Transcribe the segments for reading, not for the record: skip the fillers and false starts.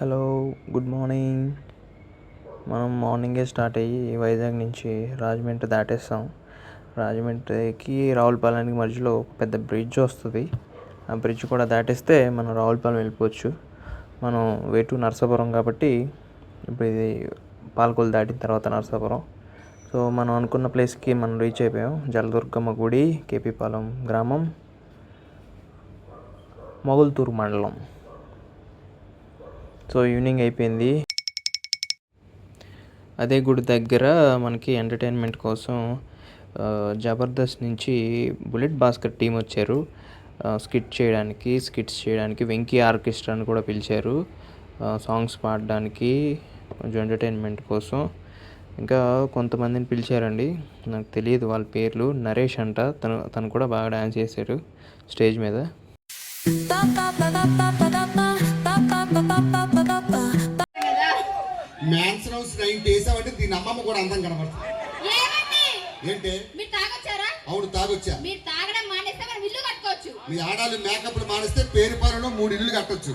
Hello, good morning. మనం మార్నింగే start అయ్యి వైజాగ్ నుంచి రాజమండ్రి దాటేస్తాం. రాజమండ్రికి రావులపాలెంకి మధ్యలో పెద్ద బ్రిడ్జ్ వస్తుంది. ఆ బ్రిడ్జ్ కూడా దాటేస్తే మనం రావులపాలెం వెళ్ళిపోవచ్చు. మనం వేటు నరసాపురం కాబట్టి ఇప్పుడు ఇది పాలకొల్లు దాటిన తర్వాత నరసాపురం. సో మనం అనుకున్న ప్లేస్కి మనం రీచ్ అయిపోయాం. జలదుర్గమ్మ గుడి, కేపీపాలెం గ్రామం, మొగల్తూరు మండలం. సో ఈవినింగ్ అయిపోయింది. అదే గుడి దగ్గర మనకి ఎంటర్టైన్మెంట్ కోసం జబర్దస్త్ నుంచి బుల్లెట్ భాస్కర్ టీం వచ్చారు. స్కిట్స్ చేయడానికి వెంకీ ఆర్కెస్ట్రాని కూడా పిలిచారు. సాంగ్స్ పాడడానికి, కొంచెం ఎంటర్టైన్మెంట్ కోసం. ఇంకా కొంతమందిని పిలిచారండి, నాకు తెలియదు వాళ్ళ పేర్లు. నరేష్ అంట, తను కూడా బాగా డ్యాన్స్ చేశారు స్టేజ్ మీద. మ్యాన్సన్ హౌస్ 9 వేసామంటే దీని అమ్మమ్మ కూడా అందం కనబడుతుంది. ఏంటి అవును తాగొచ్చా? మీరు తాగడం మానేస్తే మనం ఇల్లు కట్టుకోవచ్చు. మీ ఆడాలు మేకప్లు మానేస్తే పేరుపాలలో 3 ఇల్లు కట్టొచ్చు.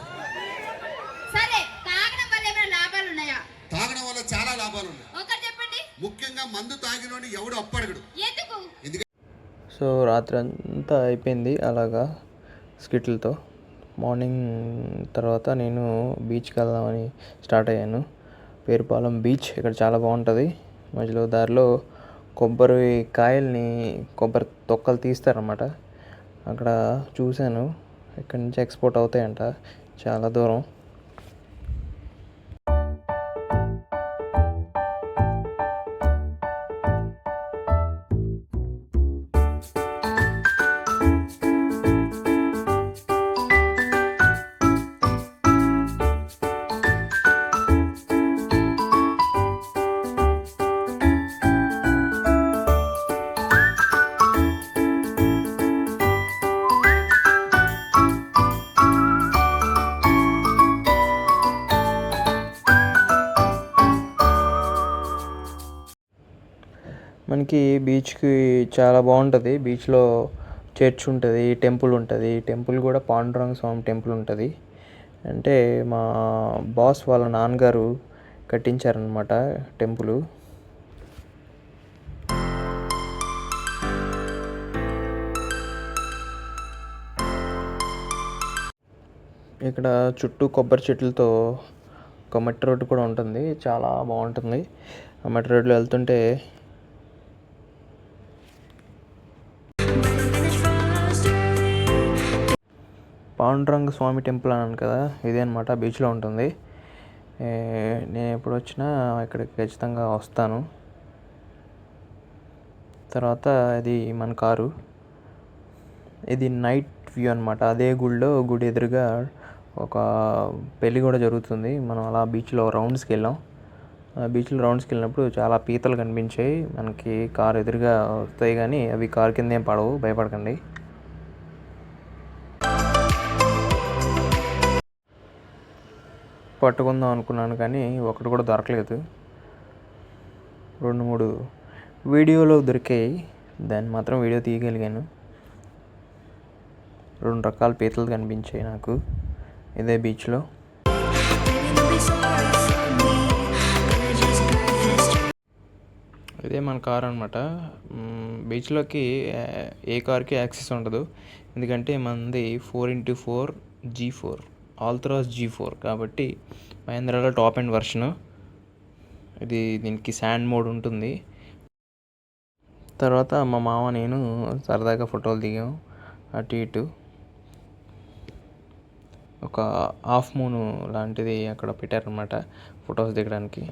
సరే, తాగడం వల్ల ఏమైనా లాభాలు ఉన్నాయా? తాగడం వల్ల చాలా లాభాలు ఉన్నాయి. ఒకటి చెప్పండి. ముఖ్యంగా మందు తాగినోని ఎవడు అప్పడగడు. ఎందుకు? సో రాత్రి అంతా అయిపోయింది అలాగా స్కిట్లతో. మార్నింగ్ తర్వాత నేను బీచ్కి వెళ్దామని స్టార్ట్ అయ్యాను. పేరుపాలెం బీచ్ ఇక్కడ చాలా బాగుంటుంది. మధ్యలో దారిలో కొబ్బరి కాయల్ని, కొబ్బరి తొక్కలు తీస్తారన్నమాట. అక్కడ చూశాను, ఇక్కడి నుంచి ఎక్స్పోర్ట్ అవుతాయంట చాలా దూరం. మనకి బీచ్కి చాలా బాగుంటుంది. బీచ్లో చర్చ్ ఉంటుంది, టెంపుల్ ఉంటుంది. టెంపుల్ కూడా పాండురంగ స్వామి టెంపుల్ ఉంటుంది. అంటే మా బాస్ వాళ్ళ నాన్నగారు కట్టించారనమాట టెంపుల్. ఇక్కడ చుట్టూ కొబ్బరి చెట్లతో ఒక మట్టి రోడ్డు కూడా ఉంటుంది, చాలా బాగుంటుంది. ఆ మట్టి రోడ్లో వెళ్తుంటే పాండురంగ స్వామి టెంపుల్ అన్నాను కదా, ఇదే అనమాట, బీచ్లో ఉంటుంది. నేను ఎప్పుడు వచ్చినా ఇక్కడికి ఖచ్చితంగా వస్తాను. తర్వాత ఇది మన కారు, ఇది నైట్ వ్యూ అనమాట. అదే గుడి ఎదురుగా ఒక పెళ్ళి కూడా జరుగుతుంది. మనం అలా బీచ్లో రౌండ్స్కి వెళ్ళాం. బీచ్లో రౌండ్స్కి వెళ్ళినప్పుడు చాలా పీతలు కనిపించాయి. మనకి కారు ఎదురుగా వస్తాయి కానీ అవి కారు కింద ఏం పడవు, భయపడకండి. పట్టుకుందాం అనుకున్నాను కానీ ఒకటి కూడా దొరకలేదు. 2-3 వీడియోలో దొరికాయి, దాన్ని మాత్రం వీడియో తీయగలిగాను. 2 రకాల పీతలు కనిపించాయి నాకు ఇదే బీచ్లో. ఇదే మన కార్ అనమాట. బీచ్లోకి ఏ కార్కి యాక్సెస్ ఉండదు, ఎందుకంటే మనది 4x4 G4 ఆల్ట్రాస్ G4 కాబట్టి మహేంద్రాలో టాప్ ఎండ్ వర్షను. దీనికి శాండ్ మోడ్ ఉంటుంది. తర్వాత మా మామ నేను సరదాగా ఫోటోలు దిగాం అటు ఇటు. ఒక హాఫ్ మూన్ లాంటిది అక్కడ పెట్టారనమాట ఫొటోస్ దిగడానికి.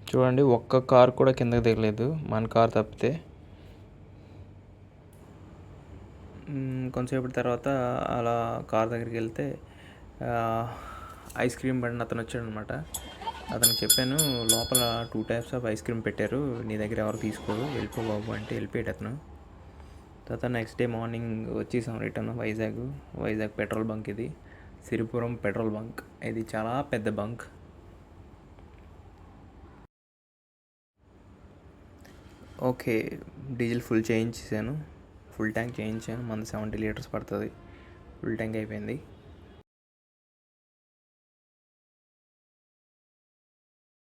చూడండి, ఒక్క కార్ కూడా కిందకి దిగలేదు, మన కార్ తప్పితే. కొంతసేపటి తర్వాత అలా కార్ దగ్గరికి వెళ్తే ఐస్ క్రీమ్ బండి అతను వచ్చాడనమాట. అతనికి చెప్పాను, లోపల 2 టైప్స్ ఆఫ్ ఐస్ క్రీమ్ పెట్టారు, నీ దగ్గర ఎవరు తీసుకోరు, వెళ్ళిపో బాబు అంటే వెళ్ళిపోయాడు అతను. తర్వాత నెక్స్ట్ డే మార్నింగ్ వచ్చేసాం రిటర్న్ వైజాగ్ పెట్రోల్ బంక్. ఇది సిరిపురం పెట్రోల్ బంక్. ఇది చాలా పెద్ద బంక్. ఓకే, డీజిల్ ఫుల్ చేయించేసాను, ఫుల్ ట్యాంక్ చేయించాను. మనది 70 లీటర్స్ పడుతుంది, ఫుల్ ట్యాంక్ అయిపోయింది.